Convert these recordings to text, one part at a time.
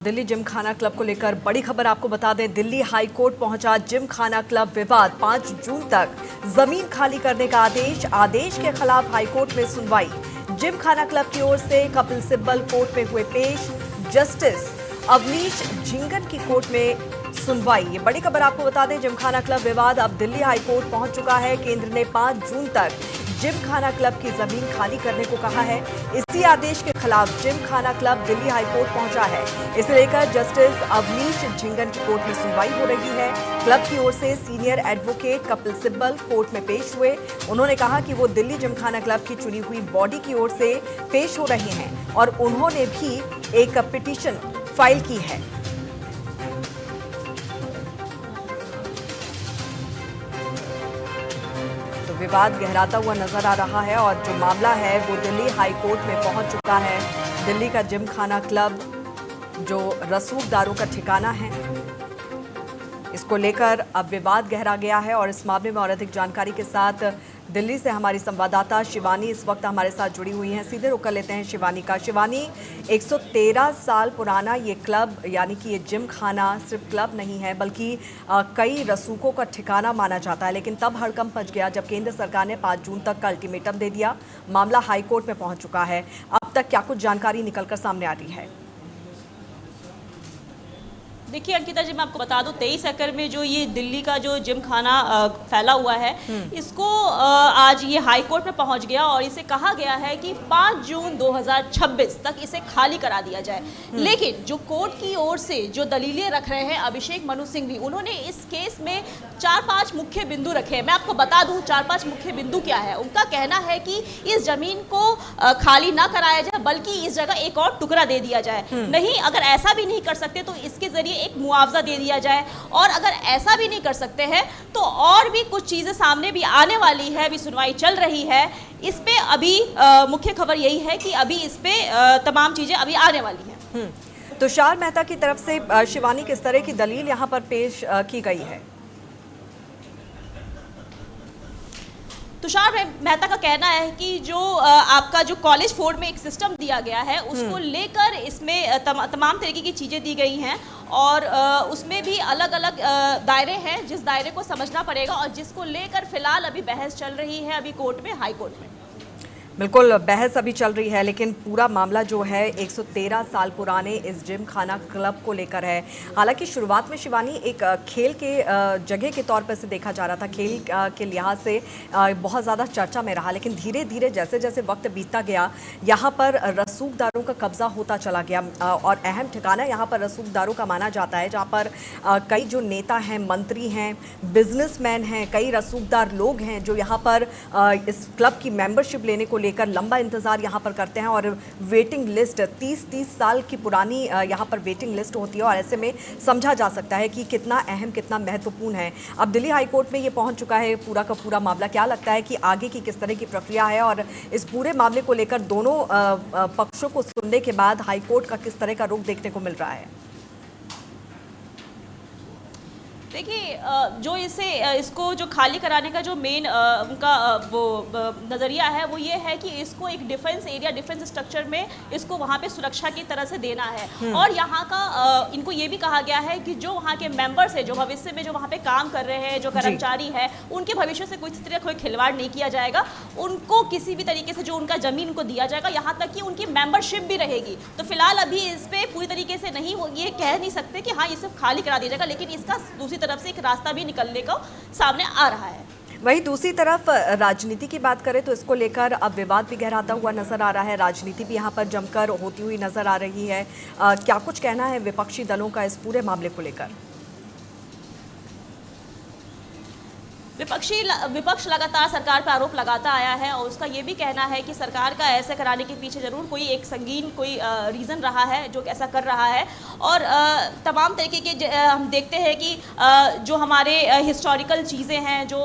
Delhi Gymkhana club को लेकर बड़ी खबर आपको बता दें। दिल्ली हाई कोर्ट पहुंचा जिमखाना क्लब विवाद। 5 जून तक जमीन खाली करने का आदेश के खिलाफ हाई कोर्ट में सुनवाई। जिमखाना क्लब की ओर से कपिल सिब्बल कोर्ट में हुए पेश। जस्टिस अवनीश झिंगन की कोर्ट में सुनवाई। ये बड़ी खबर आपको बता दें। जिमखाना क्लब विवाद अब दिल्ली हाई कोर्ट पहुंच चुका है। केंद्र ने 5 जून तक जिमखाना क्लब की जमीन खाली करने को कहा है। इसी आदेश के खिलाफ Gymkhana club Delhi high court पहुंचा है। इसे लेकर जस्टिस अवनीश झिंगन की कोर्ट में सुनवाई हो रही है। क्लब की ओर से senior advocate Kapil Sibal court में पेश हुए। उन्होंने कहा कि वो दिल्ली जिमखाना क्लब की चुनी हुई बॉडी की ओर से पेश हो रहे हैं और उन्होंने भी एक पिटीशन फाइल की है। विवाद गहराता हुआ नजर आ रहा है और जो मामला है वो दिल्ली हाई कोर्ट में पहुंच चुका है। दिल्ली का जिमखाना क्लब जो रसूखदारों का ठिकाना है, इसको लेकर अब विवाद गहरा गया है। और इस मामले में और अधिक जानकारी के साथ दिल्ली से हमारी संवाददाता शिवानी इस वक्त हमारे साथ जुड़ी हुई हैं। सीधे रुक कर लेते हैं शिवानी का। शिवानी, 113 साल पुराना ये क्लब, यानी कि ये जिमखाना सिर्फ क्लब नहीं है बल्कि कई रसूखों का ठिकाना माना जाता है। लेकिन तब हड़कंप मच गया जब केंद्र सरकार ने 5 जून तक का अल्टीमेटम दे दिया। मामला हाई कोर्ट में पहुंच चुका है। अब तक क्या कुछ जानकारी निकलकर सामने आ रही है? देखिए अंकिता जी, मैं आपको बता दूं 23 एकड़ में जो ये दिल्ली का जो जिमखाना फैला हुआ है, इसको आज ये हाई कोर्ट में पहुंच गया और इसे कहा गया है कि 5 जून 2026 तक इसे खाली करा दिया जाए। लेकिन जो कोर्ट की ओर से जो दलीलें रख रहे हैं अभिषेक मनु सिंघवी, उन्होंने इस केस में 4-5 मुख्य बिंदु रखे हैं। मैं आपको बता दूं 4-5 मुख्य बिंदु क्या है। उनका कहना है कि इस जमीन को खाली ना कराया जाए बल्कि इस जगह एक और टुकड़ा दे दिया जाए। नहीं, अगर ऐसा भी नहीं कर सकते तो इसके जरिए एक मुआवजा दे दिया जाए, और अगर ऐसा भी नहीं कर सकते हैं तो और भी कुछ चीजें सामने भी आने वाली है। अभी सुनवाई चल रही है इस पे। अभी मुख्य खबर यही है कि अभी इस पे तमाम चीजें अभी आने वाली हैं। तुषार मेहता की तरफ से शिवानी किस तरह की दलील यहाँ पर पेश की गई है? तुषार मेहता का कहना है कि जो आपका जो कॉलेज फोर्ड में एक सिस्टम दिया गया है उसको लेकर इसमें तमाम तरीके की चीज़ें दी गई हैं और उसमें भी अलग अलग दायरे हैं जिस दायरे को समझना पड़ेगा और जिसको लेकर फिलहाल अभी बहस चल रही है अभी कोर्ट में, हाई कोर्ट में। बिल्कुल, बहस अभी चल रही है लेकिन पूरा मामला जो है 113 साल पुराने इस जिमखाना क्लब को लेकर है। हालांकि शुरुआत में शिवानी एक खेल के जगह के तौर पर से देखा जा रहा था, खेल के लिहाज से बहुत ज़्यादा चर्चा में रहा। लेकिन धीरे धीरे जैसे जैसे वक्त बीतता गया यहाँ पर रसूखदारों का कब्जा होता चला गया और अहम ठिकाना यहाँ पर रसूखदारों का माना जाता है, जहाँ पर कई जो नेता हैं, मंत्री हैं, बिजनेसमैन हैं, कई रसूखदार लोग हैं जो यहाँ पर इस क्लब की मेंबरशिप लेने को लेकर लंबा इंतजार यहाँ पर करते हैं। और वेटिंग लिस्ट 30-30 साल की पुरानी यहाँ पर वेटिंग लिस्ट होती है और ऐसे में समझा जा सकता है कि कितना अहम, कितना महत्वपूर्ण है। अब दिल्ली हाई कोर्ट में ये पहुंच चुका है पूरा का पूरा मामला। क्या लगता है कि आगे की किस तरह की प्रक्रिया है और इस पूरे मामले को लेकर दोनों पक्षों को सुनने के बाद हाई कोर्ट का किस तरह का रुख देखने को मिल रहा है? देखिए, जो इसको जो खाली कराने का जो मेन उनका वो नज़रिया है वो ये है कि इसको एक डिफेंस एरिया, डिफेंस स्ट्रक्चर में इसको वहाँ पे सुरक्षा की तरह से देना है। और यहाँ का इनको ये भी कहा गया है कि जो वहाँ के मेंबर्स है, जो भविष्य में जो वहाँ पे काम कर रहे हैं, जो कर्मचारी है, उनके भविष्य से कोई तरह कोई खिलवाड़ नहीं किया जाएगा। उनको किसी भी तरीके से जो उनका जमीन उनको दिया जाएगा, यहाँ तक कि उनकी मेंबरशिप भी रहेगी। तो फिलहाल अभी इस पर पूरी तरीके से नहीं ये कह नहीं सकते कि हाँ ये सब खाली करा दिया जाएगा, लेकिन इसका दूसरी तरफ से एक रास्ता भी निकलने का सामने आ रहा है। वहीं दूसरी तरफ राजनीति की बात करें तो इसको लेकर अब विवाद भी गहराता हुआ नजर आ रहा है। राजनीति भी यहाँ पर जमकर होती हुई नजर आ रही है। क्या कुछ कहना है विपक्षी दलों का इस पूरे मामले को लेकर? विपक्ष लगातार सरकार पर आरोप लगाता आया है और उसका ये भी कहना है कि सरकार का ऐसे कराने के पीछे जरूर कोई एक संगीन कोई रीज़न रहा है जो ऐसा कर रहा है। और तमाम तरीके के हम देखते हैं कि जो हमारे हिस्टोरिकल चीज़ें हैं जो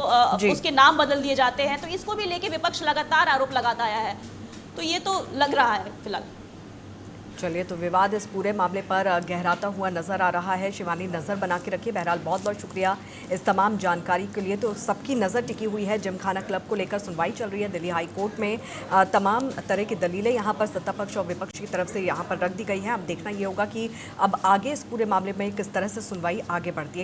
उसके नाम बदल दिए जाते हैं, तो इसको भी लेके विपक्ष लगातार आरोप लगाता आया है। तो ये तो लग रहा है फिलहाल। चलिए, तो विवाद इस पूरे मामले पर गहराता हुआ नजर आ रहा है। शिवानी, नजर बना के रखिए। बहरहाल बहुत बहुत शुक्रिया इस तमाम जानकारी के लिए। तो सबकी नज़र टिकी हुई है जिमखाना क्लब को लेकर। सुनवाई चल रही है दिल्ली हाई कोर्ट में। तमाम तरह की दलीलें यहाँ पर सत्ता पक्ष और विपक्ष की तरफ से यहाँ पर रख दी गई हैं। अब देखना ये होगा कि अब आगे इस पूरे मामले में किस तरह से सुनवाई आगे बढ़ती है।